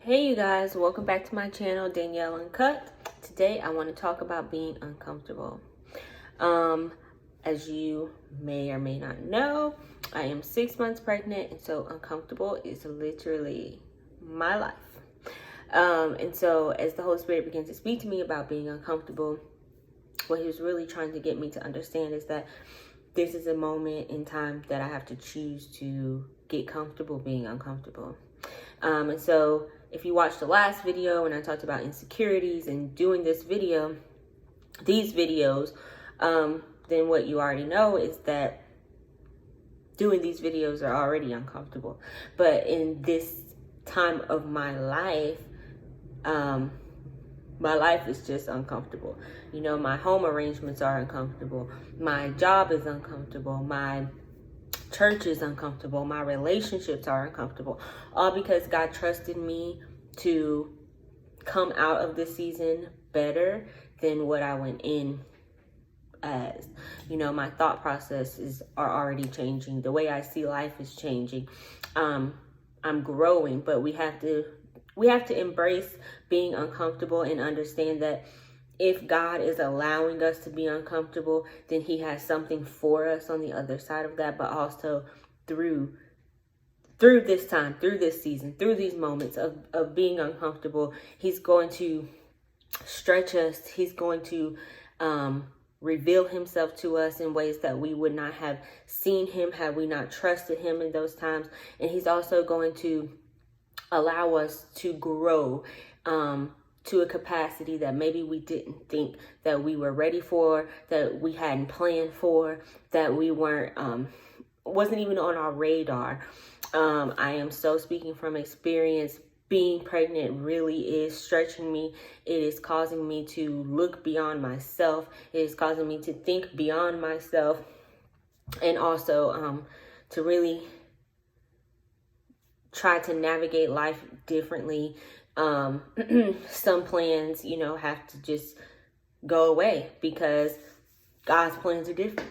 Hey you guys, welcome back to my channel, Danielle Uncut. Today I want to talk about being uncomfortable. As you may or may not know, I am 6 months pregnant, and so uncomfortable is literally my life. And so as the Holy Spirit begins to speak to me about being uncomfortable, what he was really trying to get me to understand is that this is a moment in time that I have to choose to get comfortable being uncomfortable. And so if you watched the last video when I talked about insecurities and doing these videos, then what you already know is that doing these videos are already uncomfortable. But in this time of my life is just uncomfortable. You know, my home arrangements are uncomfortable. My job is uncomfortable. My church is uncomfortable. My relationships are uncomfortable. All because God trusted me to come out of this season better than what I went in as. You know, my thought processes are already changing. The way I see life is changing. I'm growing, but we have to embrace being uncomfortable and understand that if God is allowing us to be uncomfortable, then he has something for us on the other side of that, but also through this time, through this season, through these moments of being uncomfortable, he's going to stretch us. He's going to reveal himself to us in ways that we would not have seen him had we not trusted him in those times. And he's also going to allow us to grow to a capacity that maybe we didn't think that we were ready for, that we hadn't planned for, that we weren't, wasn't even on our radar. I am so speaking from experience. Being pregnant really is stretching me. It is causing me to look beyond myself. It is causing me to think beyond myself, and also to really try to navigate life differently. Some plans, you know, have to just go away because God's plans are different.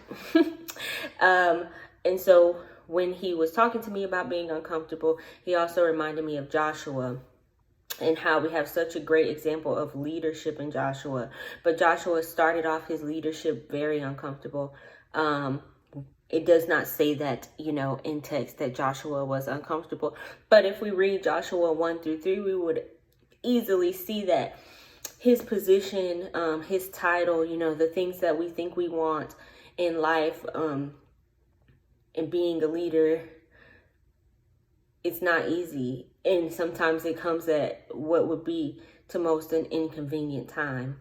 And so when he was talking to me about being uncomfortable, he also reminded me of Joshua and how we have such a great example of leadership in Joshua. But Joshua started off his leadership very uncomfortable. It does not say that, you know, in text that Joshua was uncomfortable. But if we read Joshua 1-3, we would easily see that his position, his title, you know, the things that we think we want in life, and being a leader, it's not easy. And sometimes it comes at what would be to most an inconvenient time.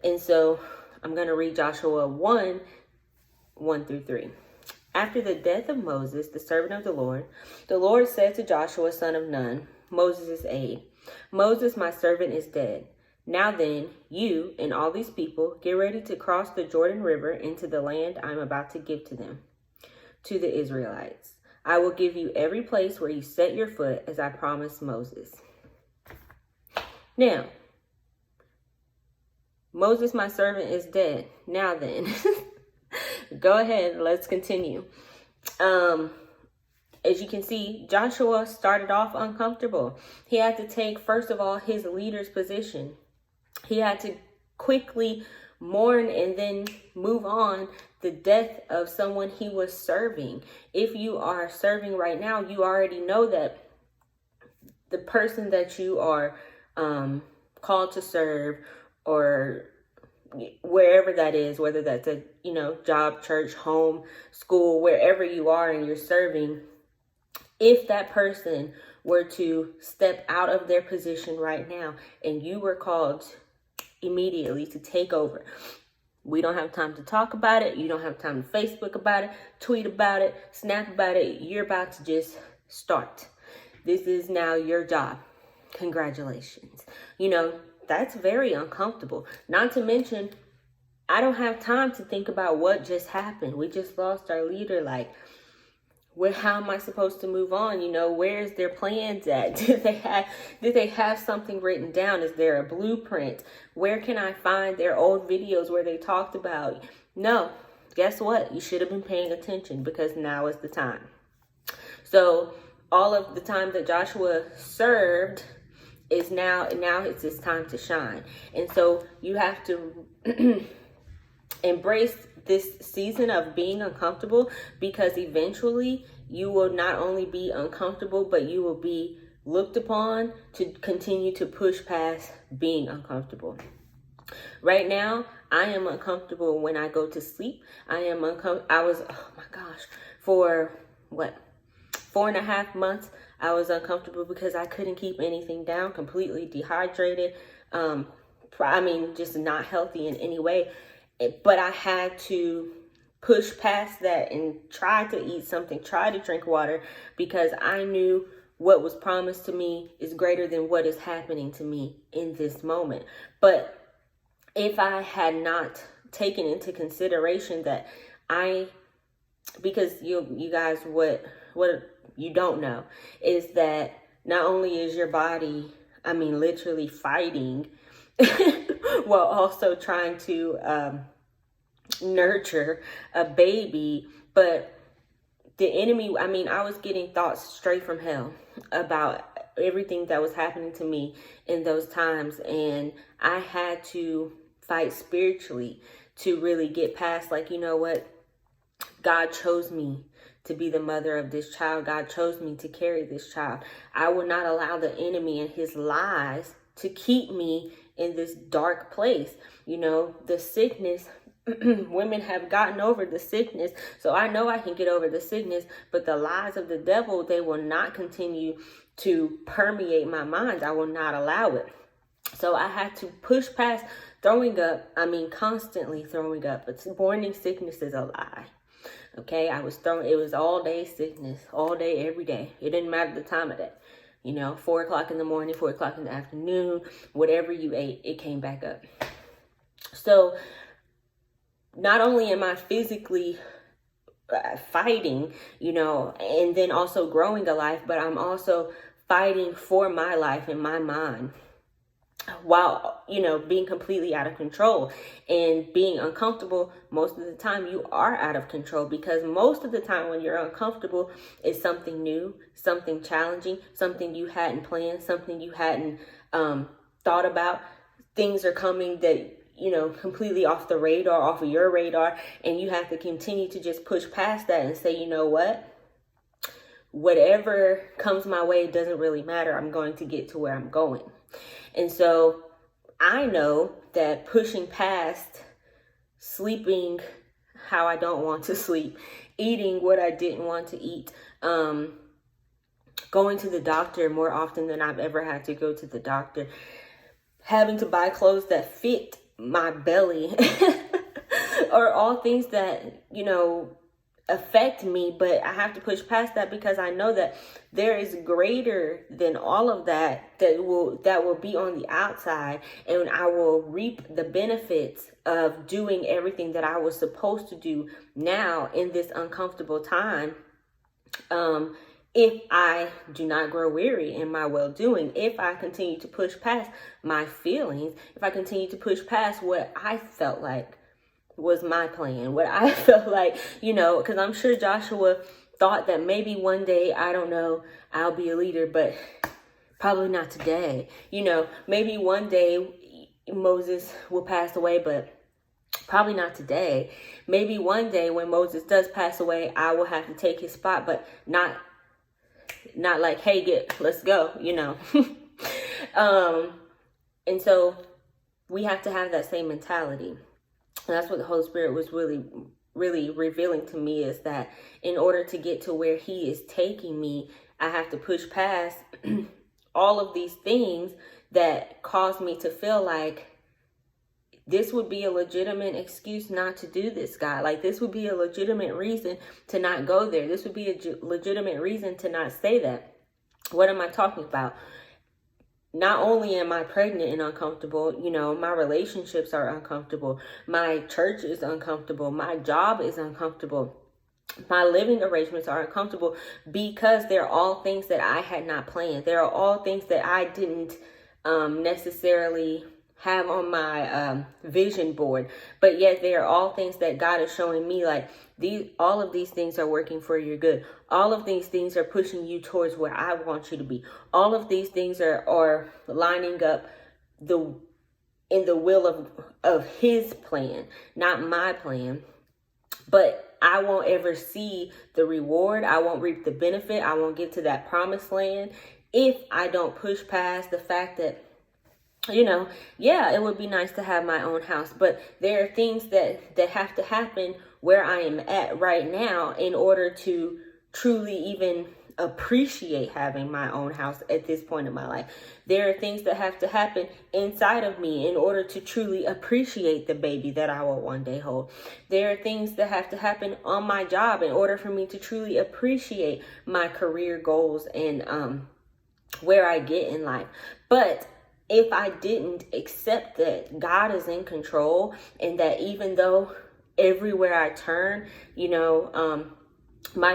And so I'm going to read Joshua 1:1-3. After the death of Moses, the servant of the Lord said to Joshua, son of Nun, Moses' aide, Moses, my servant, is dead. Now then, you and all these people get ready to cross the Jordan River into the land I'm about to give to them, to the Israelites. I will give you every place where you set your foot, as I promised Moses. Now, Moses, my servant, is dead. Now then, go ahead, let's continue. As you can see, Joshua started off uncomfortable. He had to take, first of all, his leader's position. He had to quickly mourn and then move on the death of someone he was serving. If you are serving right now, you already know that the person that you are called to serve, or wherever that is, whether that's a, you know, job, church, home, school, wherever you are and you're serving, if that person were to step out of their position right now and you were called immediately to take over, we don't have time to talk about it. You don't have time to Facebook about it, tweet about it, snap about it. You're about to just start. This is now your job. Congratulations. You know, that's very uncomfortable. Not to mention, I don't have time to think about what just happened. We just lost our leader. Like, how am I supposed to move on? You know, where's their plans at? Did they have something written down? Is there a blueprint? Where can I find their old videos where they talked about? No, guess what? You should have been paying attention, because now is the time. So all of the time that Joshua served it's now it's time to shine. And so you have to embrace this season of being uncomfortable, because eventually you will not only be uncomfortable, but you will be looked upon to continue to push past being uncomfortable. Right now, I am uncomfortable when I go to sleep. I was, oh my gosh, for 4.5 months, I was uncomfortable because I couldn't keep anything down, completely dehydrated. Just not healthy in any way. But I had to push past that and try to eat something, try to drink water, because I knew what was promised to me is greater than what is happening to me in this moment. But if I had not taken into consideration that because you guys, what you don't know is that not only is your body, literally fighting while also trying to nurture a baby, but the enemy, I was getting thoughts straight from hell about everything that was happening to me in those times, and I had to fight spiritually to really get past, like, you know what, God chose me to be the mother of this child. God chose me to carry this child. I will not allow the enemy and his lies to keep me in this dark place. The sickness, women have gotten over the sickness, so I know I can get over the sickness, but the lies of the devil, they will not continue to permeate my mind. I will not allow it. So I had to push past throwing up. Constantly throwing up. But morning sickness is a lie. Okay, it was all day sickness, all day, every day. It didn't matter the time of day. 4 o'clock in the morning, 4 o'clock in the afternoon, whatever you ate, it came back up. So not only am I physically fighting, and then also growing a life, but I'm also fighting for my life and my mind, while, being completely out of control and being uncomfortable. Most of the time you are out of control, because most of the time when you're uncomfortable, it's something new, something challenging, something you hadn't planned, something you hadn't thought about. Things are coming that, completely off the radar, off of your radar, and you have to continue to just push past that and say, you know what? Whatever comes my way doesn't really matter. I'm going to get to where I'm going. And so I know that pushing past sleeping how I don't want to sleep, eating what I didn't want to eat, going to the doctor more often than I've ever had to go to the doctor, having to buy clothes that fit my belly, or all things that, affect me, but I have to push past that, because I know that there is greater than all of that will be on the outside, and I will reap the benefits of doing everything that I was supposed to do now in this uncomfortable time. If I do not grow weary in my well-doing, if I continue to push past my feelings, if I continue to push past what I felt like was my plan, what I felt like, because I'm sure Joshua thought that maybe one day, I don't know, I'll be a leader, but probably not today. Maybe one day Moses will pass away, but probably not today. Maybe one day when Moses does pass away, I will have to take his spot, but not like, hey, let's go, and so we have to have that same mentality. And that's what the Holy Spirit was really, really revealing to me, is that in order to get to where he is taking me, I have to push past all of these things that cause me to feel like this would be a legitimate excuse not to do this, God. Like, this would be a legitimate reason to not go there. This would be a legitimate reason to not say that. What am I talking about? Not only am I pregnant and uncomfortable, my relationships are uncomfortable. My church is uncomfortable. My job is uncomfortable. My living arrangements are uncomfortable, because they're all things that I had not planned. They're all things that I didn't necessarily have on my vision board, but yet they are all things that God is showing me, like, all of these things are working for your good. All of these things are pushing you towards where I want you to be. All of these things are lining up in the will of his plan, not my plan. But I won't ever see the reward. I won't reap the benefit. I won't get to that promised land if I don't push past the fact that, yeah, it would be nice to have my own house, but there are things that have to happen where I am at right now in order to truly even appreciate having my own house at this point in my life. There are things that have to happen inside of me in order to truly appreciate the baby that I will one day hold. There are things that have to happen on my job in order for me to truly appreciate my career goals and where I get in life. But if I didn't accept that God is in control, and that even though everywhere I turn, my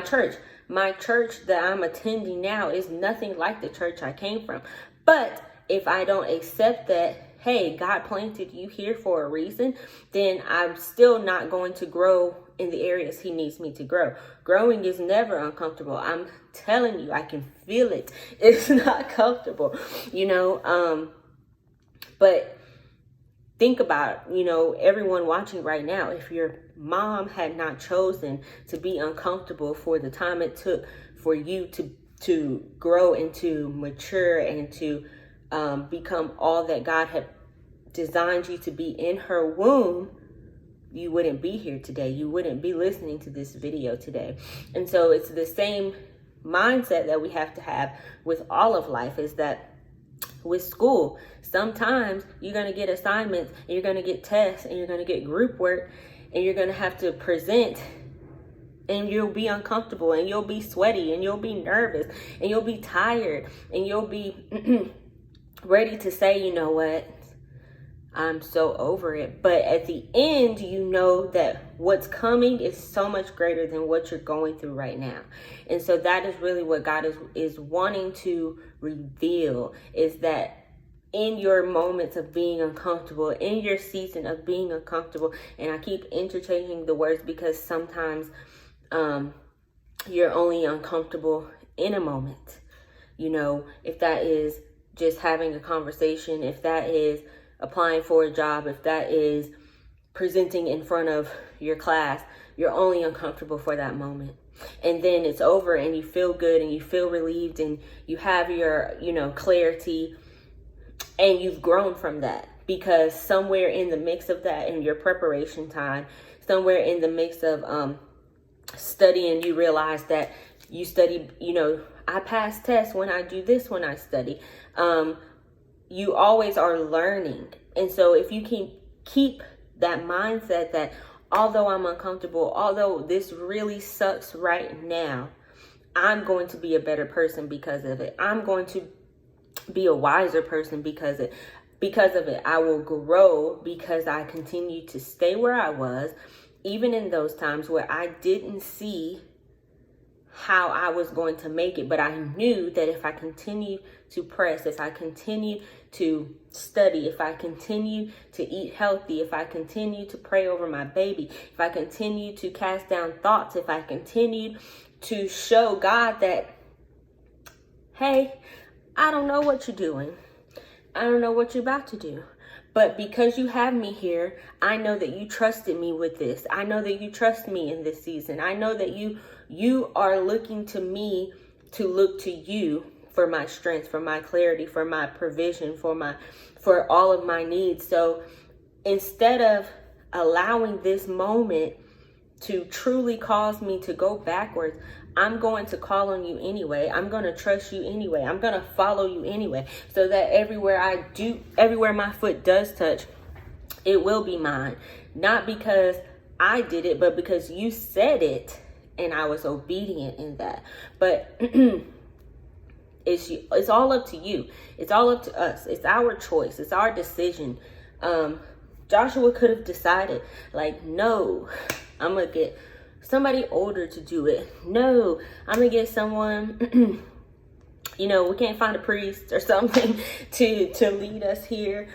church that I'm attending now is nothing like the church I came from. But if I don't accept that, hey, God planted you here for a reason, then I'm still not going to grow in the areas he needs me to grow. Growing is never uncomfortable. I'm telling you, I can feel it. It's not comfortable, but think about, everyone watching right now, if your mom had not chosen to be uncomfortable for the time it took for you to grow and to mature and to become all that God had designed you to be in her womb, you wouldn't be here today. You wouldn't be listening to this video today. And so it's the same mindset that we have to have with all of life, is that with school, sometimes you're going to get assignments and you're going to get tests and you're going to get group work and you're going to have to present, and you'll be uncomfortable and you'll be sweaty and you'll be nervous and you'll be tired and you'll be ready to say, you know what, I'm so over it. But at the end, you know that what's coming is so much greater than what you're going through right now. And so that is really what God is wanting to reveal, is that in your moments of being uncomfortable, in your season of being uncomfortable, and I keep interchanging the words because sometimes you're only uncomfortable in a moment. If that is just having a conversation, if that is applying for a job, if that is presenting in front of your class, you're only uncomfortable for that moment. And then it's over and you feel good and you feel relieved and you have your, clarity, and you've grown from that, because somewhere in the mix of that, in your preparation time, somewhere in the mix of studying, you realize that you study, I pass tests when I do this, when I study. You always are learning. And so if you can keep that mindset that although I'm uncomfortable, although this really sucks right now, I'm going to be a better person because of it. I'm going to be a wiser person because of it. I will grow because I continue to stay where I was, even in those times where I didn't see how I was going to make it. But I knew that if I continue to press, if I continue to study, if I continue to eat healthy, if I continue to pray over my baby, if I continue to cast down thoughts, if I continue to show God that, hey, I don't know what you're doing. I don't know what you're about to do. But because you have me here, I know that you trusted me with this. I know that you trust me in this season. I know that you are looking to me to look to you for my strength, for my clarity, for my provision, for all of my needs. So instead of allowing this moment to truly cause me to go backwards, I'm going to call on you anyway. I'm going to trust you anyway. I'm going to follow you anyway, so that everywhere my foot does touch, it will be mine. Not because I did it, but because you said it and I was obedient in that. But it's all up to you. It's all up to us. It's our choice. It's our decision. Joshua could have decided, like, no, I'm going to get somebody older to do it. No, I'm going to get someone, we can't find a priest or something to lead us here.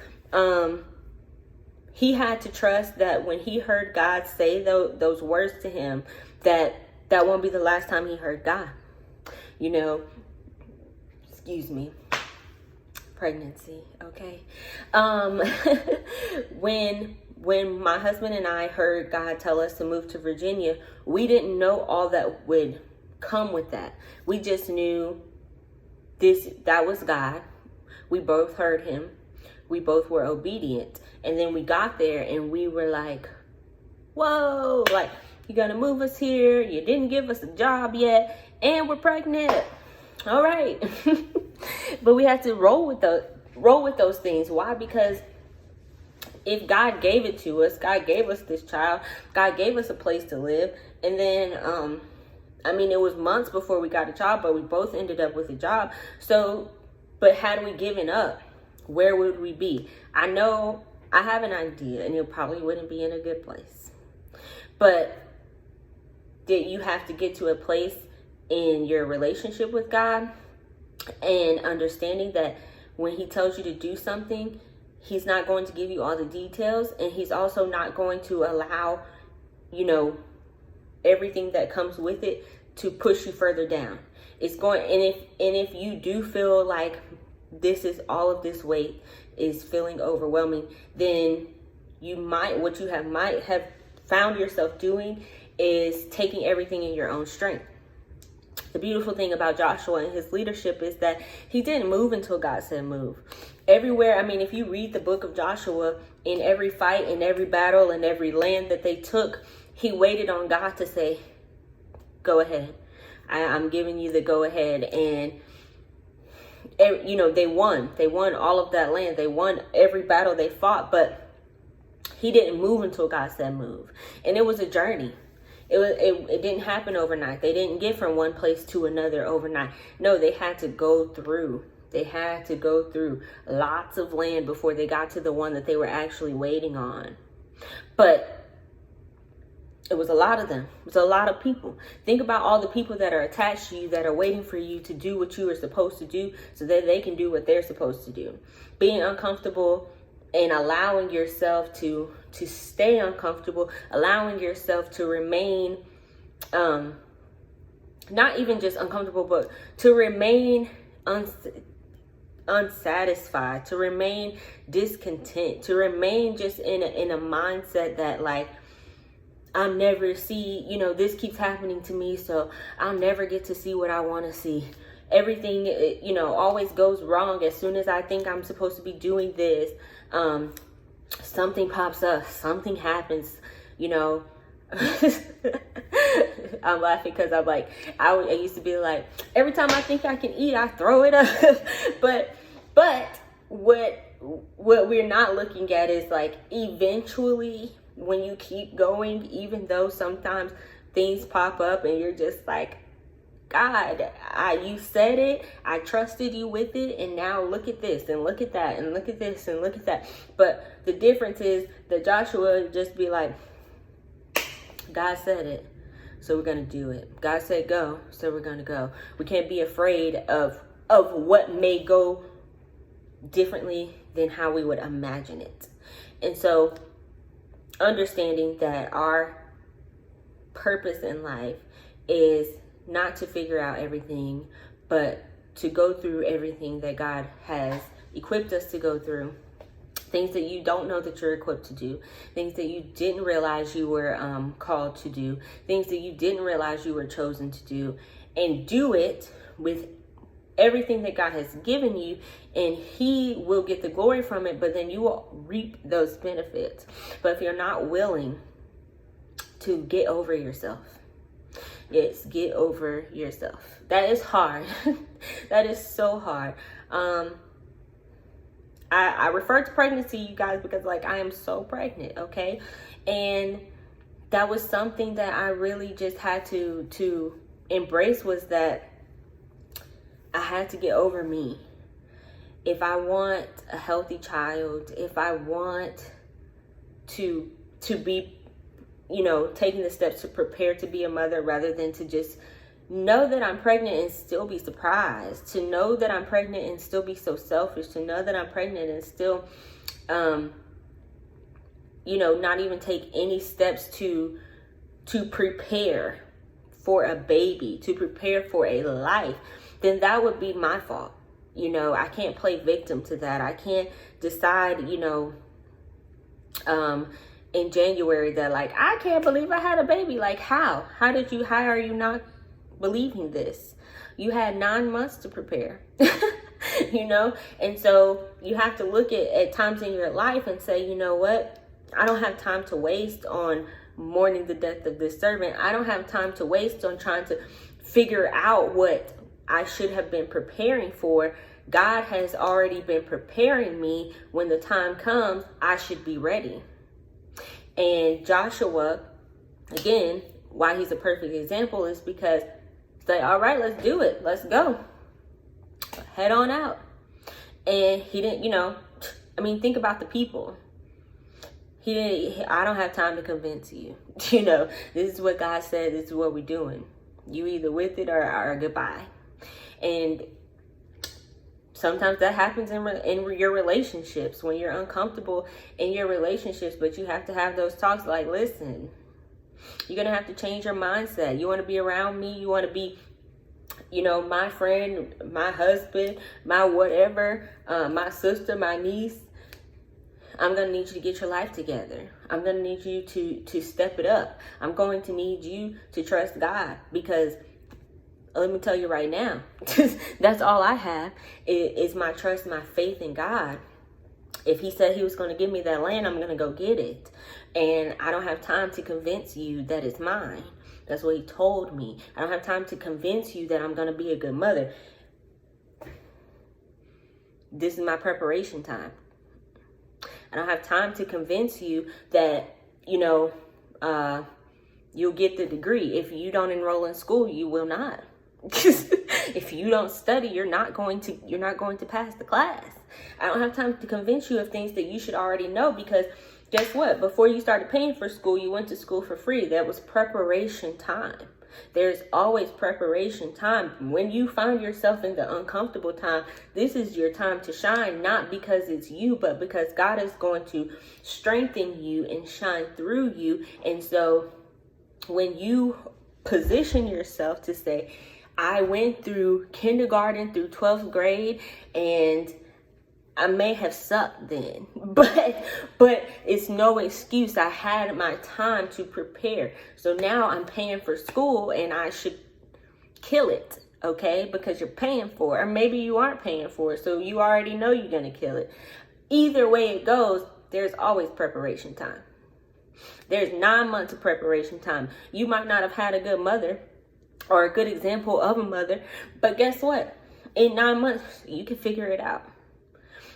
he had to trust that when he heard God say those words to him, that won't be the last time he heard God. You know, excuse me, pregnancy, okay? When my husband and I heard God tell us to move to Virginia, we didn't know all that would come with that. We just knew that was God. We both heard him. We both were obedient. And then we got there and we were like, whoa, like, you're gonna move us here. You didn't give us a job yet. And we're pregnant. All right. But we had to roll with those things. Why? Because if God gave it to us, God gave us this child, God gave us a place to live. And then, it was months before we got a job, but we both ended up with a job. So, but had we given up, where would we be? I know I have an idea, and it probably wouldn't be in a good place. But did you have to get to a place in your relationship with God and understanding that when he tells you to do something, he's not going to give you all the details, and he's also not going to allow, everything that comes with it to push you further down. It's going, and if you do feel like all of this weight is feeling overwhelming, then what you might have found yourself doing is taking everything in your own strength. The beautiful thing about Joshua and his leadership is that he didn't move until God said move. Everywhere, if you read the book of Joshua, in every fight, in every battle, in every land that they took, he waited on God to say, go ahead. I'm giving you the go ahead. And, they won. They won all of that land. They won every battle they fought, but he didn't move until God said move. And it was a journey. It didn't happen overnight. They didn't get from one place to another overnight. No, they had to go through. They had to go through lots of land before they got to the one that they were actually waiting on. But it was a lot of them. It was a lot of people. Think about all the people that are attached to you, that are waiting for you to do what you are supposed to do so that they can do what they're supposed to do. Being uncomfortable and allowing yourself to stay uncomfortable, allowing yourself to remain, not even just uncomfortable, but to remain unsatisfied, to remain discontent, to remain just in a mindset that, like, I'll never see, this keeps happening to me, so I'll never get to see what I want to see. Everything, always goes wrong. As soon as I think I'm supposed to be doing this, something pops up, something happens, I'm laughing because I'm like, I used to be like, every time I think I can eat, I throw it up. but what we're not looking at is, like, eventually, when you keep going, even though sometimes things pop up and you're just like, God, you said it, I trusted you with it, and now look at this and look at that and look at this and look at that. But the difference is that Joshua would just be like, God said it, so we're going to do it. God said go, so we're going to go. We can't be afraid of what may go differently than how we would imagine it. And so understanding that our purpose in life is not to figure out everything, but to go through everything that God has equipped us to go through. Things that you don't know that you're equipped to do. Things that you didn't realize you were called to do. Things that you didn't realize you were chosen to do. And do it with everything that God has given you, and he will get the glory from it, but then you will reap those benefits. But if you're not willing to get over yourself, yes, get over yourself. That is hard. That is so hard. I refer to pregnancy, you guys, because, like, I am so pregnant, okay? And that was something that I really just had to embrace, was that I had to get over me. If I want a healthy child, if I want to be, taking the steps to prepare to be a mother, rather than to just know that I'm pregnant and still be surprised, to know that I'm pregnant and still be so selfish, to know that I'm pregnant and still not even take any steps to prepare for a baby, to prepare for a life, then that would be my fault. I can't play victim to that. I can't decide, in January that like, I can't believe I had a baby. Like, how are you not believing this? You had 9 months to prepare, and so you have to look at times in your life and say, you know what? I don't have time to waste on mourning the death of this servant. I don't have time to waste on trying to figure out what I should have been preparing for. God has already been preparing me. When the time comes, I should be ready. And Joshua, again, why he's a perfect example is because he's like, all right, let's do it. Let's go. Head on out. And he didn't, think about the people. I don't have time to convince you. This is what God said. This is what we're doing. You either with it or goodbye. And sometimes that happens in your relationships when you're uncomfortable in your relationships, but you have to have those talks like, listen, you're going to have to change your mindset. You want to be around me. You want to be, my friend, my husband, my whatever, my sister, my niece. I'm going to need you to get your life together. I'm going to need you to step it up. I'm going to need you to trust God, because let me tell you right now, that's all I have is my trust, my faith in God. If he said he was going to give me that land, I'm going to go get it. And I don't have time to convince you that it's mine. That's what he told me. I don't have time to convince you that I'm going to be a good mother. This is my preparation time. I don't have time to convince you that, you'll get the degree. If you don't enroll in school, you will not. If you don't study, you're not going to pass the class. I don't have time to convince you of things that you should already know, because guess what? Before you started paying for school, you went to school for free. That was preparation time. There's always preparation time. When you find yourself in the uncomfortable time, this is your time to shine, not because it's you, but because God is going to strengthen you and shine through you. And so when you position yourself to say, I went through kindergarten through 12th grade and I may have sucked then, but it's no excuse. I had my time to prepare. So now I'm paying for school and I should kill it, okay? Because you're paying for it. Or maybe you aren't paying for it, so you already know you're going to kill it. Either way it goes, there's always preparation time. There's 9 months of preparation time. You might not have had a good mother or a good example of a mother, but guess what? In 9 months, you can figure it out.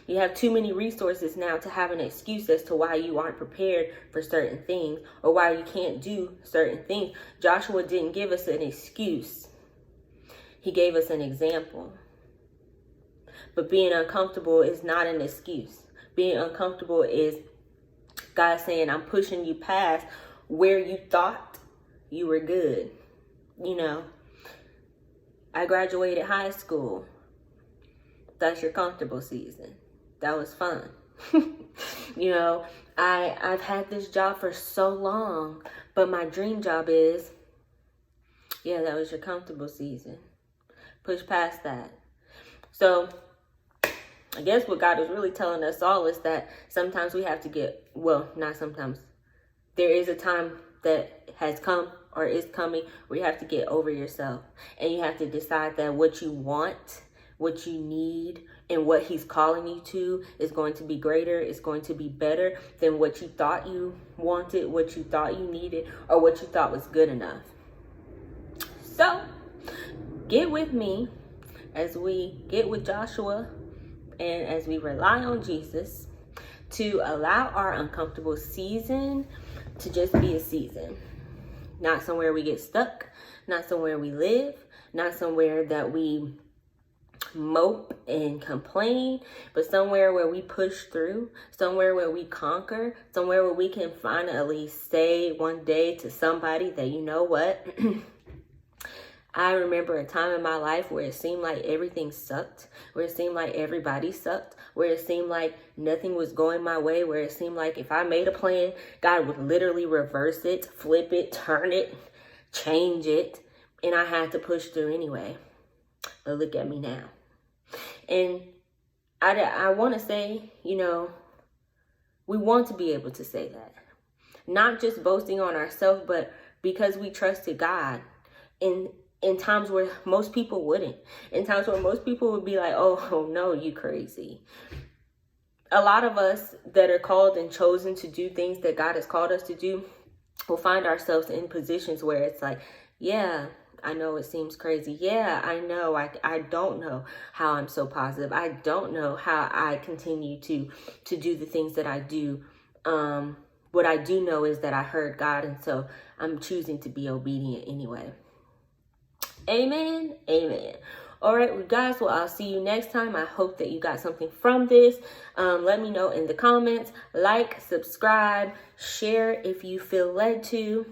You have too many resources now to have an excuse as to why you aren't prepared for certain things or why you can't do certain things. Joshua didn't give us an excuse. He gave us an example. But being uncomfortable is not an excuse. Being uncomfortable is God saying, I'm pushing you past where you thought you were good. I graduated high school. That's your comfortable season. That was fun. I've had this job for so long, but my dream job is, that was your comfortable season. Push past that. So I guess what God is really telling us all is that sometimes we have to not sometimes. There is a time that has come or is coming where you have to get over yourself. And you have to decide that what you want, what you need, and what he's calling you to is going to be greater, is going to be better than what you thought you wanted, what you thought you needed, or what you thought was good enough. So, get with me as we get with Joshua and as we rely on Jesus to allow our uncomfortable season to just be a season. Not somewhere we get stuck, not somewhere we live, not somewhere that we mope and complain, but somewhere where we push through, somewhere where we conquer, somewhere where we can finally say one day to somebody that, you know what, I remember a time in my life where it seemed like everything sucked, where it seemed like everybody sucked, where it seemed like nothing was going my way, where it seemed like if I made a plan, God would literally reverse it, flip it, turn it, change it, and I had to push through anyway. But look at me now. And I want to say, you know, we want to be able to say that. Not just boasting on ourselves, but because we trusted God in times where most people wouldn't. In times where most people would be like, oh no, you crazy. A lot of us that are called and chosen to do things that God has called us to do will find ourselves in positions where it's like, yeah, I know it seems crazy. Yeah, I know. I don't know how I'm so positive. I don't know how I continue to do the things that I do. What I do know is that I heard God, and so I'm choosing to be obedient anyway. Amen. Amen. All right, well, guys, well, I'll see you next time. I hope that you got something from this. Let me know in the comments. Like, subscribe, share if you feel led to.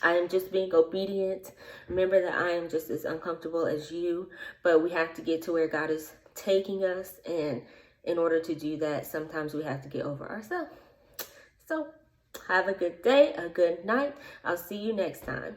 I am just being obedient. Remember that I am just as uncomfortable as you, but we have to get to where God is taking us. And in order to do that, sometimes we have to get over ourselves. So have a good day, a good night. I'll see you next time.